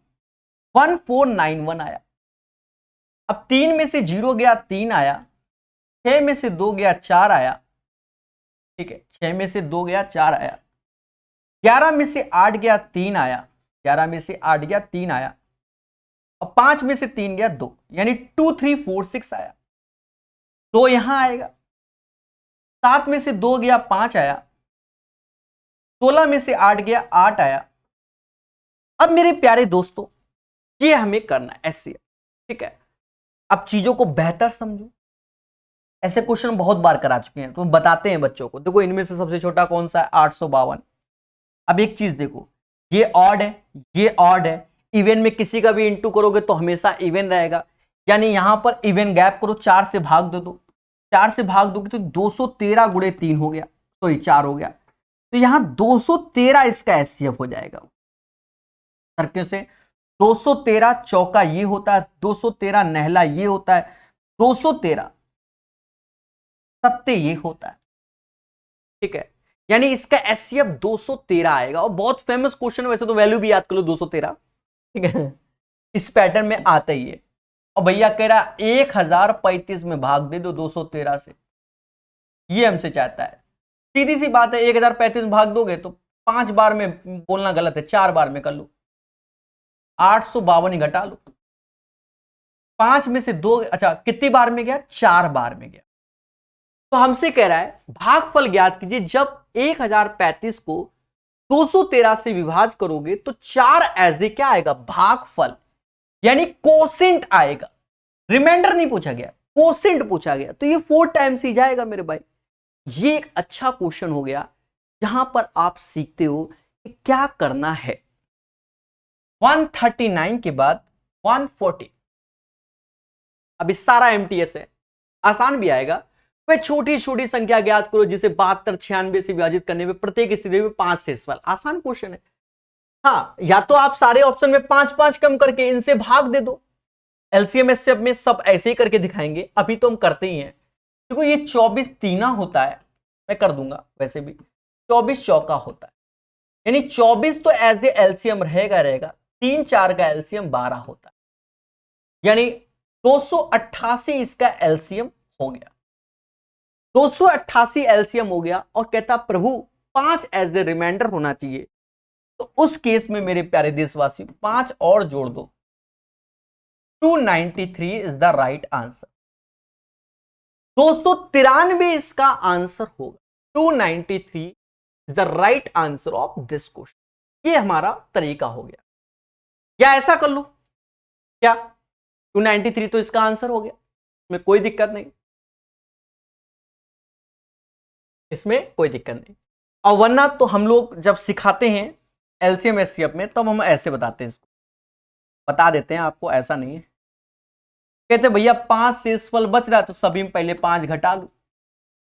1491 आया। अब 3 में से 0 गया 3 आया, 6 में से 2 गया 4 आया, ठीक है, 6 में से 2 गया 4 आया, 11 में से 8 गया 3 आया, 11 में से 8 गया 3 आया, और 5 में से 3 गया 2, यानी 2346 आया। 2 यहां आएगा, 7 में से 2 गया 5 आया, 16 में से 8 गया 8 आया। अब मेरे प्यारे दोस्तों ये हमें करना है ऐसे, ठीक है। अब चीजों को बेहतर समझो, ऐसे क्वेश्चन बहुत बार करा चुके हैं तो बताते हैं बच्चों को। देखो इनमें से सबसे छोटा कौन सा है, 852। अब एक चीज देखो, ये ऑड है, ये ऑड है, इवन में किसी का भी इंटू करोगे तो हमेशा इवन रहेगा, यानी यहां पर इवन गैप करो, 4 से भाग दे दो, 4 से भाग दोगे तो 213 गुणे 3 हो गया, सॉरी 4 हो गया, तो यहां 213 इसका एचसीएफ हो जाएगा। सर्किल से 213 चौका ये होता है, 213 नहला ये होता है, 213 सत्ते ये होता है, ठीक है, यानी इसका एचसीएफ 213 आएगा। और बहुत फेमस क्वेश्चन, वैसे तो वैल्यू भी याद कर लो 213, ठीक है, इस पैटर्न में आता ही है। और भैया कह रहा 1035 में भाग दे दो 213 से, ये हमसे चाहता है। सीधी सी बात है, 1035 में भाग दोगे तो 5 बार में बोलना गलत है, 4 बार में कर लो, 852 ही घटा लो, 5 में से 2, अच्छा कितनी बार में गया, 4 बार में गया। तो हमसे कह रहा है भागफल ज्ञात कीजिए, जब 1035 को 213 से विभाजित करोगे तो 4 एज ए क्या आएगा, भागफल, यानी कोसेंट आएगा। रिमाइंडर नहीं पूछा गया, कोसेंट पूछा गया, तो ये 4 टाइम्स ही जाएगा मेरे भाई। ये एक अच्छा क्वेश्चन हो गया जहां पर आप सीखते हो कि क्या करना है। 139 के बाद 140, अब इस सारा एमटीएस है, आसान भी आएगा। वह छोटी छोटी संख्या ज्ञात करो जिसे 72 96 से विभाजित करने में प्रत्येक स्थिति में 5 से सवाल, आसान क्वेश्चन है। हाँ, या तो आप सारे ऑप्शन में 5-5 कम करके इनसे भाग दे दो, एलसीएम एचसीएफ में सब ऐसे ही करके दिखाएंगे, अभी तो हम करते ही हैं। देखो ये 24 तीना होता है, मैं कर दूंगा, वैसे भी 24 चौका होता है, यानी 24 तो एज ए एलसीएम रहेगा, 3 4 का एलसीएम 12 होता है, यानी 288 इसका एलसीएम हो गया, 288 एलसीएम हो गया। और कहता प्रभु 5 एज ए रिमाइंडर होना चाहिए, तो उस केस में मेरे प्यारे देशवासी 5 और जोड़ दो, 293 इज द राइट आंसर। 293 इसका आंसर होगा, 293 is the right answer of this question. ये हमारा तरीका हो गया, या ऐसा कर लो, क्या 293 तो इसका आंसर हो गया, इसमें कोई दिक्कत नहीं, इसमें कोई दिक्कत नहीं। और वरना तो हम लोग जब सिखाते हैं एलसीएम एचसीएफ में तब हम ऐसे बताते हैं, इसको बता देते हैं आपको, ऐसा नहीं है। कहते भैया 5 से फल बच रहा है तो सभी में पहले 5 घटा लो,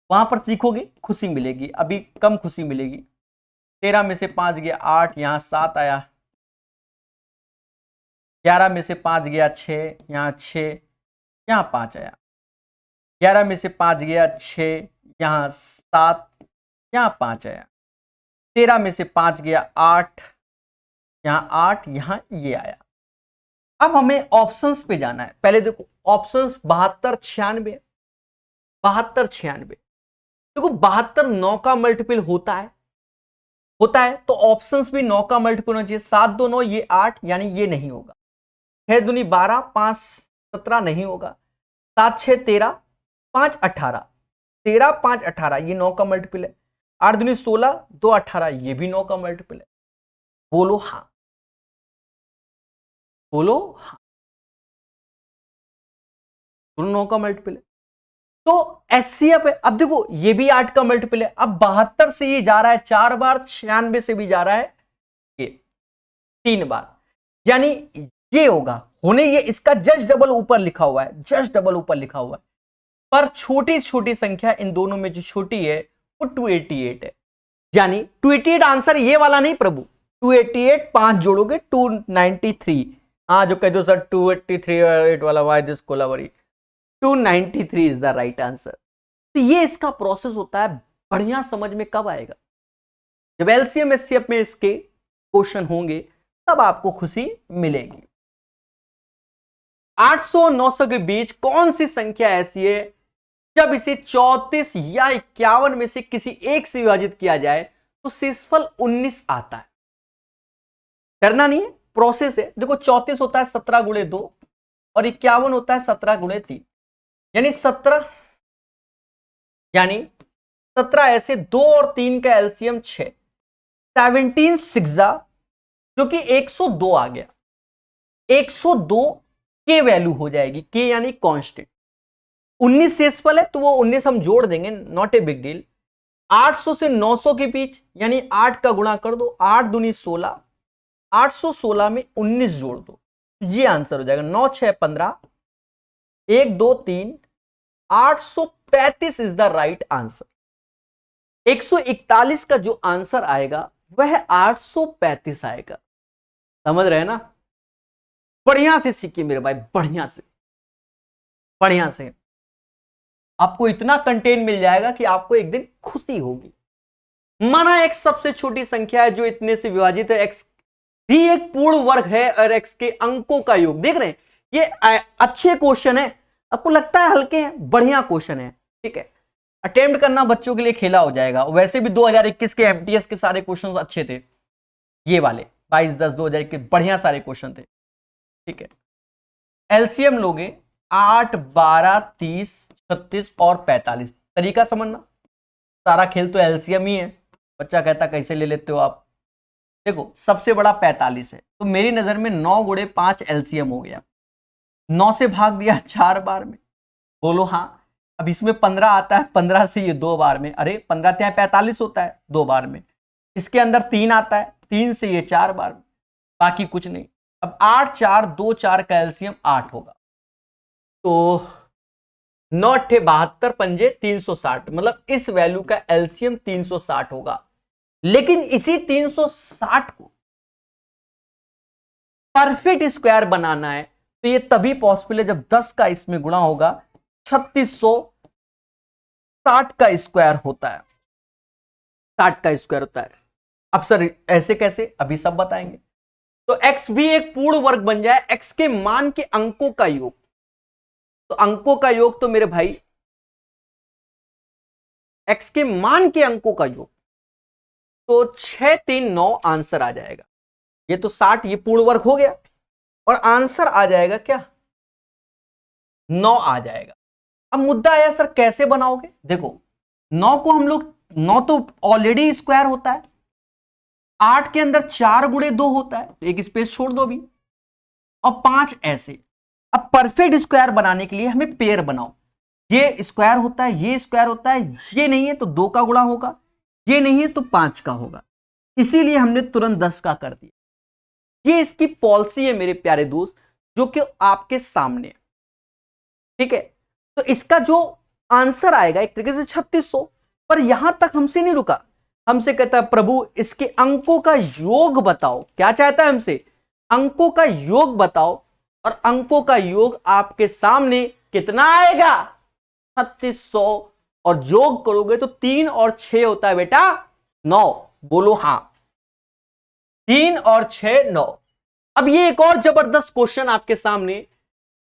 वहां पर सीखोगे खुशी मिलेगी, अभी कम खुशी मिलेगी। 13 में से 5 गया 8, यहां 7 आया, 11 में से 5 गया 6, यहां 6, यहां 5 आया, 11 में से 5 गया 6, यहां 7, यहां 5 आया, 13 में से 5 गया 8, यहां 8, यहां ये आया। अब हमें ऑप्शंस पे जाना है। पहले देखो ऑप्शंस 72 96, 72 96, देखो 72 9 का मल्टीपल होता है तो ऑप्शंस भी 9 का मल्टीपल होना चाहिए। 7 2 9, ये 8, यानी ये नहीं होगा। 6 दूनी 12, 5 17 नहीं होगा। 7 6 13, 5 18, 13 5 18, ये 9 का मल्टीपल है। 8 दूनी 16, 2 18, ये भी 9 का मल्टीपल है। बोलो हाँ, बोलो हाँ, दोनों 9 का मल्टीपल है। तो एचसीएफ है। अब देखो ये भी 8 का मल्टीपल है। अब 72 से ये जा रहा है 4 बार, 96 से भी जा रहा है ये 3 बार। यानी ये होगा होने, ये इसका जस्ट डबल ऊपर लिखा हुआ है, जस्ट डबल ऊपर लिखा हुआ है, पर छोटी छोटी संख्या इन दोनों में जो छोटी है वो 288 है। यानी 288 आंसर ये वाला नहीं प्रभु, 288 5 जोड़ोगे 293। हाँ जो कह दो सर 283 और 8 वाला why this Kolaveri, 293 is the right answer. तो ये इसका प्रोसेस होता है। बढ़िया समझ में कब आएगा? जब एलसीएम एचसीएफ में इसके क्वेश्चन होंगे तब आपको खुशी मिलेगी। 800 900 के बीच कौन सी संख्या ऐसी है जब इसे 34 या 51 में से किसी एक से विभाजित किया जाए तो शेषफल 19 आता है? करना नहीं है, प्रोसेस है। देखो 34 होता है 17 गुणे 2 और 51 होता है 17 गुणे 3, यानी 17 ऐसे 2 और 3 का एलसीएम 6, 17 सिक्सा जो कि 102 आ गया। 102 के वैल्यू हो जाएगी, के यानी कांस्टेंट। 19 शेषफल है तो वो 19 हम जोड़ देंगे, नॉट ए बिग डील। 800 से 900 के बीच यानी 8 का गुणा कर दो, 8 दूनी 16, 816 में 19 जोड़ दो, ये आंसर हो जाएगा। 9 6 15, 1 2 3, 835 इज द राइट आंसर। 141 का जो आंसर आएगा वह 835 आएगा। समझ रहे हैं ना? बढ़िया से सीखिए मेरे भाई, बढ़िया से, बढ़िया से। आपको इतना कंटेंट मिल जाएगा कि आपको एक दिन खुशी होगी। माना एक सबसे छोटी संख्या है जो इतने से विभाजित है, एक्स भी एक पूर्ण वर्ग है और एक्स के अंकों का योग। देख रहे हैं ये अच्छे क्वेश्चन है, आपको लगता है हल्के हैं, बढ़िया क्वेश्चन है, ठीक है। अटेम्प्ट करना बच्चों के लिए खेला हो जाएगा। वैसे भी 2021 के एमटीएस के सारे क्वेश्चन अच्छे थे, ये वाले 22-10-2021 बढ़िया सारे क्वेश्चन थे, ठीक है। एलसीएम लोगे 8 12 30 36 और 45। तरीका समझना, सारा खेल तो एलसीएम ही है। बच्चा कहता कैसे ले लेते हो आप? देखो सबसे बड़ा 45 है तो मेरी नजर में 9 गुणे 5 एलसीएम हो गया। 9 से भाग दिया 4 बार में, बोलो हाँ। अब इसमें 15 आता है, 15 से ये 2 बार में, अरे 15 ત્યાં 45 होता है 2 बार में। इसके अंदर 3 आता है, 3 से ये 4 बार में, बाकी कुछ नहीं। अब 8 4 2 4 का एलसीएम 8 होगा, तो 9 8 72 पंजे 360, मतलब इस वैल्यू का एलसीएम 360 होगा। लेकिन इसी 360 को परफेक्ट स्क्वायर बनाना है तो ये तभी पॉसिबल है जब 10 का इसमें गुणा होगा। 3660 का स्क्वायर होता है, 60 का स्क्वायर होता है। अब सर ऐसे कैसे? अभी सब बताएंगे। तो x भी एक पूर्ण वर्ग बन जाए, x के मान के अंकों का योग। तो अंकों का योग तो मेरे भाई x के मान के अंकों का योग, तो 6 3 9 आंसर आ जाएगा। ये तो 60, ये पूर्ण वर्ग हो गया और आंसर आ जाएगा क्या? 9 आ जाएगा। अब मुद्दा आया सर कैसे बनाओगे? देखो 9 को हम लोग, 9 तो ऑलरेडी स्क्वायर होता है, 8 के अंदर 4 गुणे 2 होता है तो एक स्पेस छोड़ दो अभी, और 5 ऐसे। अब परफेक्ट स्क्वायर बनाने के लिए हमें पेयर बनाओ। ये स्क्वायर होता है, ये स्क्वायर होता है, ये नहीं है तो 2 का गुणा होगा, ये नहीं है तो 5 का होगा, इसीलिए हमने तुरंत 10 का कर दिया। ये इसकी पॉलिसी है मेरे प्यारे दोस्त, जो कि आपके सामने, ठीक है। तो इसका जो आंसर आएगा एक तरीके से 3600, पर यहां तक हमसे नहीं रुका, हमसे कहता है प्रभु इसके अंकों का योग बताओ। क्या चाहता है हमसे? अंकों का योग बताओ, और अंकों का योग आपके सामने कितना आएगा? 3600, और योग करोगे तो 3 और 6 होता है बेटा 9, बोलो हां। 3 और 6 9। अब ये एक और जबरदस्त क्वेश्चन आपके सामने,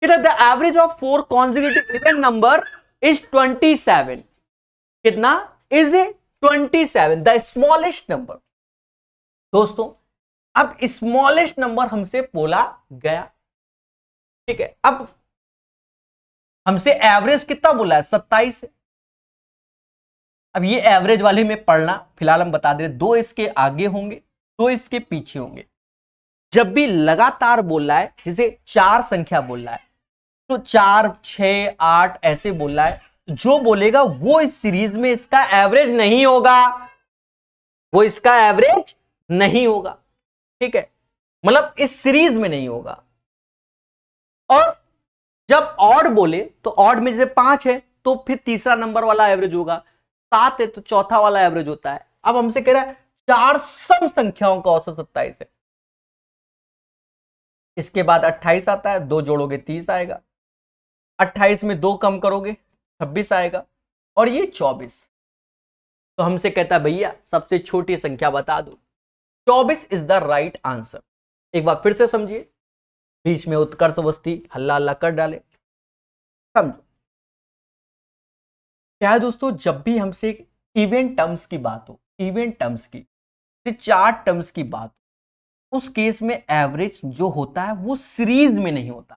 the average of 4 consecutive even number is 27। कितना? Is 27 the smallest number. दोस्तों अब स्मॉलेस्ट नंबर हमसे बोला गया, ठीक है। अब हमसे एवरेज कितना बोला है? 27 है। अब ये एवरेज वाले में पढ़ना फिलहाल हम बता दे रहे, 2 इसके आगे होंगे, 2 इसके पीछे होंगे। जब भी लगातार बोल रहा है, जैसे 4 संख्या बोल रहा है तो 4 6 8 ऐसे बोल रहा है, जो बोलेगा वो इस सीरीज में इसका एवरेज नहीं होगा, वो इसका एवरेज नहीं होगा, ठीक है। मतलब इस सीरीज में नहीं होगा। और जब ऑड बोले तो ऑड में जैसे 5 है तो फिर तीसरा नंबर वाला एवरेज होगा, 7 है तो चौथा वाला एवरेज होता है। अब हमसे कह रहा है 4 सम संख्याओं का औसत 27 है। इसके बाद 28 आता है, 2 जोड़ोगे 30 आएगा, 28 में 2 कम करोगे 26 आएगा, और ये 24। तो हमसे कहता है भैया सबसे छोटी संख्या बता दो। 24 इज द राइट आंसर। एक बार फिर से समझिए, बीच में उत्कर्ष अवस्थी हल्ला हल्ला कर डाले, समझो क्या है दोस्तों। जब भी हमसे इवेंट टर्म्स की बात हो, इवेंट टर्म्स की, 4 टर्म्स की बात, उस केस में एवरेज जो होता है वो सीरीज में नहीं होता।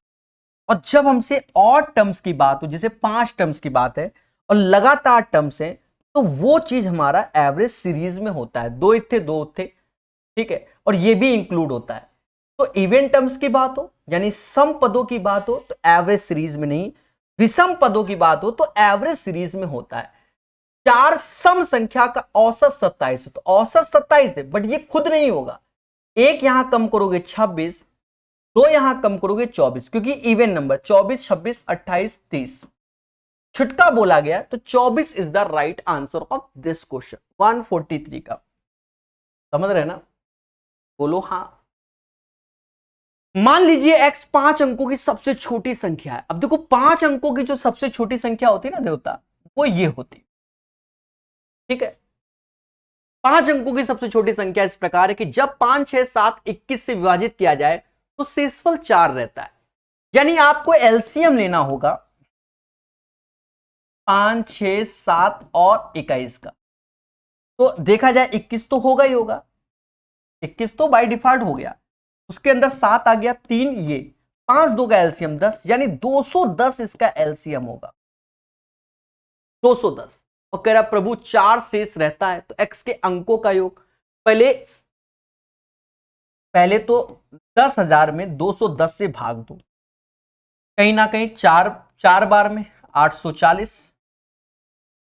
और जब हमसे ऑड टर्म्स की बात हो, जैसे 5 टर्म्स की बात है और लगातार टर्म्स है, तो वो चीज हमारा एवरेज सीरीज में होता है। 2 थे 2 थे, ठीक है, और ये भी इंक्लूड होता है। तो इवेंट टर्म्स की बात हो यानी सम पदों की बात हो तो एवरेज सीरीज में नहीं, विषम पदों की बात हो तो एवरेज सीरीज में होता है। 4 सम संख्या का औसत 27 है तो औसत 27 है, बट ये खुद नहीं होगा। एक यहां कम करोगे 26, 2 यहां कम करोगे 24, क्योंकि इवन नंबर 24, 26, 28, 30 छुटका बोला गया, तो 24 is the right answer of this question 143 का। समझ रहे ना, बोलो हाँ। मान लीजिए x 5 अंकों की सबसे छोटी संख्या है। अब देखो 5 अंकों की जो सबसे छोटी संख्या होती है ना देवता, वो ये होती, ठीक है। 5 अंकों की सबसे छोटी संख्या इस प्रकार है कि जब 5, 6, 7, 21 से विभाजित किया जाए तो शेषफल 4 रहता है। यानी आपको एलसीएम लेना होगा 5, 6, 7 और 21 का। तो देखा जाए 21 तो होगा ही होगा, 21 तो बाय डिफॉल्ट हो गया, उसके अंदर 7 आ गया, 3 ये, 5 2 का एलसीएम 10, यानी 210 इसका एलसीएम होगा 210। और कह रहा प्रभु 4 शेष रहता है तो x के अंकों का योग, पहले तो 10,000 में 210 से भाग दो, कहीं ना कहीं 4 बार में 840,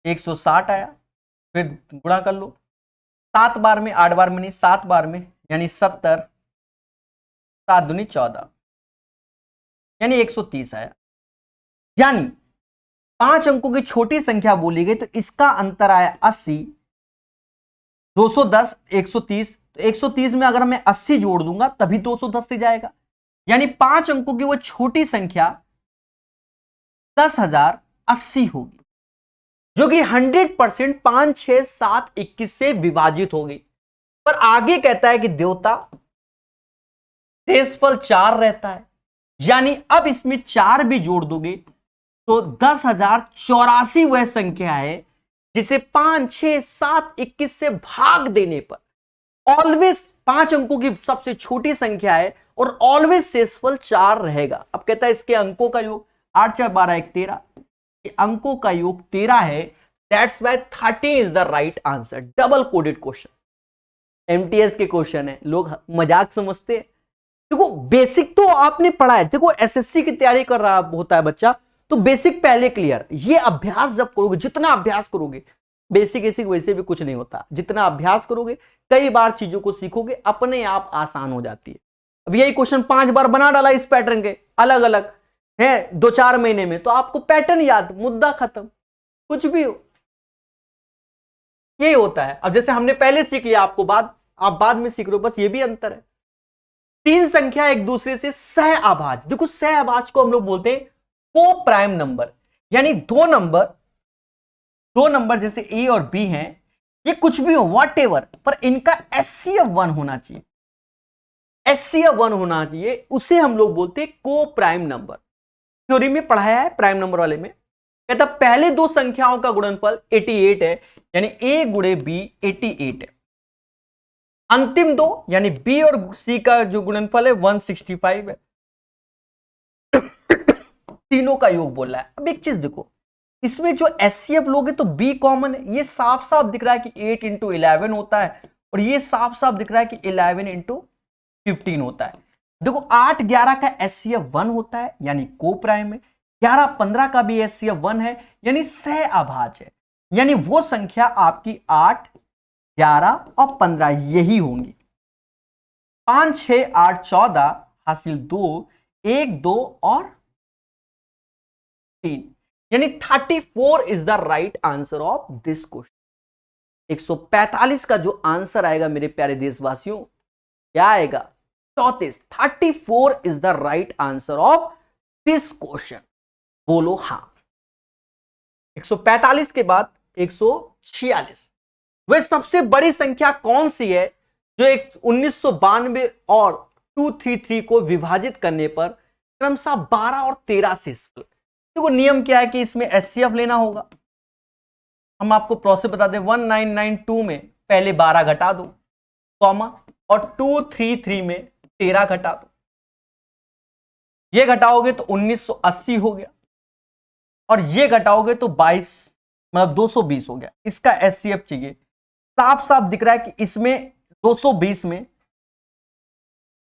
160 आया, फिर गुणा कर लो 7 बार में, 8 बार में नहीं 7 बार में, यानी 70, 7 दूनी 14, यानी 130 आया। यानी 5 अंकों की छोटी संख्या बोली गई तो इसका अंतर आया 80, 210, 130, तो 130 में अगर मैं 80 जोड़ दूंगा तभी 210 से जाएगा। यानी 5 अंकों की वो छोटी संख्या 10,080 होगी, जो कि 100% 5, 6, 7, 21 से विभाजित होगी। पर आगे कहता है कि देवता शेषफल 4 रहता है, यानी अब इसमें 4 भी जोड़ दोगे तो 10,084 वह संख्या है जिसे 5, 6, 7, 21 से भाग देने पर ऑलवेज 5 अंकों की सबसे छोटी संख्या है और ऑलवेज शेषफल 4 रहेगा। अब कहता है इसके अंकों का योग 8, 4, 12, 1, 13, अंकों का योग 13 है। That's why 13 is the right answer. Double coded question, MTS के क्वेश्चन है, लोग मजाक समझते हैं। देखो बेसिक तो आपने पढ़ा है, देखो एसएससी की तैयारी कर रहा होता है बच्चा तो बेसिक पहले क्लियर। ये अभ्यास जब करोगे, जितना अभ्यास करोगे, बेसिक ऐसी वैसे भी कुछ नहीं होता, जितना अभ्यास करोगे कई बार चीजों को सीखोगे अपने आप आसान हो जाती है। अब यही क्वेश्चन 5 बार बना डाला इस पैटर्न के अलग अलग है 2-4 महीने में, तो आपको पैटर्न याद, मुद्दा खत्म, कुछ भी हो यही होता है। अब जैसे हमने पहले सीख लिया, आपको आप बाद में सीख रहे हो, बस ये भी अंतर है। 3 संख्या एक दूसरे से सह आभाज, देखो सह आभाज को हम लोग बोलते हैं को प्राइम नंबर, यानी दो नंबर जैसे ए और बी हैं, ये कुछ भी हो वॉट एवर, पर इनका एचसीएफ 1 होना चाहिए, एचसीएफ 1 होना चाहिए, उसे हम लोग बोलते हैं को प्राइम नंबर। थ्योरी में पढ़ाया है प्राइम नंबर वाले में, कहता पहले 2 संख्याओं का गुणनफल 88 है, यानी ए गुणे बी 88 है। अंतिम 2 यानी बी और सी का जो गुणनफल है 165 है। तीनों का योग बोल रहा है। अब एक चीज देखो, इसमें जो एचसीएफ लोगे तो बी कॉमन है, ये साफ साफ दिख रहा है कि 8 × 11 होता है, और ये साफ साफ दिख रहा है कि 11 × 15 होता है। देखो 8, 11 का एचसीएफ 1 होता है, यानी को प्राइम है। 11, 15 का भी एचसीएफ 1 है, यानी सह आभाज है, यानी वो संख्या आपकी 8, 11 और 15 यही होंगी। 5 6 8 14 हासिल 2, 1 2 और 3, यानी 34 is the right answer of this question. 145 का जो आंसर आएगा मेरे प्यारे देशवासियों, क्या आएगा? 34। 34 is the right answer of this question. बोलो हां। 145 के बाद 146, वह सबसे बड़ी संख्या कौन सी है जो 1992 और 233 को विभाजित करने पर क्रमशः 12 और 13 से सफल? देखो नियम क्या है कि इसमें एचसीएफ लेना होगा। हम आपको प्रोसेस बता दें, 1992 में पहले 12 घटा दो, कॉमा, और 233 में 13 घटा दो। ये घटाओगे तो 1980 हो गया, और ये घटाओगे तो 22 मतलब 220 हो गया। इसका एचसीएफ चाहिए। साफ साफ दिख रहा है कि इसमें 220 में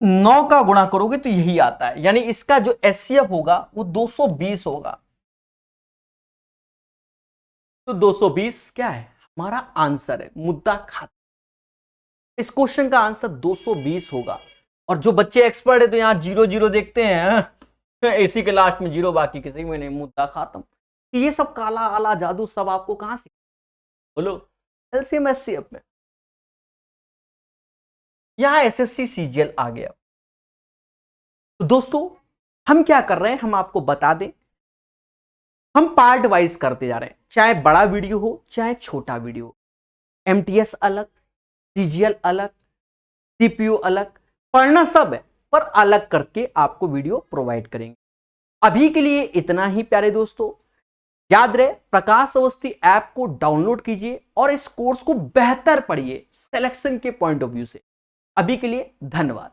9 का गुणा करोगे तो यही आता है, यानी इसका जो एचसीएफ होगा वो 220 होगा। तो 220 क्या है? हमारा आंसर है, मुद्दा खाता। इस क्वेश्चन का आंसर 220 होगा। और जो बच्चे एक्सपर्ट है तो यहां 0 0 देखते हैं, इसी के लास्ट में 0 बाकी किसी में नहीं, मुद्दा खत्म। ये सब काला आला जादू सब आपको कहां से? बोलो। एलसीएम एचसीएफ में। यहां एसएससी सीजीएल आ गया। तो दोस्तों हम क्या कर रहे हैं, हम आपको बता दें, हम पार्ट वाइज करते जा रहे हैं, चाहे बड़ा वीडियो हो चाहे छोटा वीडियो हो। एमटीएस अलग, सीजीएल अलग, सीपीयू अलग, पढ़ना सब है, पर अलग करके आपको वीडियो प्रोवाइड करेंगे। अभी के लिए इतना ही प्यारे दोस्तों। याद रहे, प्रकाश अवस्थी ऐप को डाउनलोड कीजिए और इस कोर्स को बेहतर पढ़िए सिलेक्शन के पॉइंट ऑफ व्यू से। अभी के लिए धन्यवाद।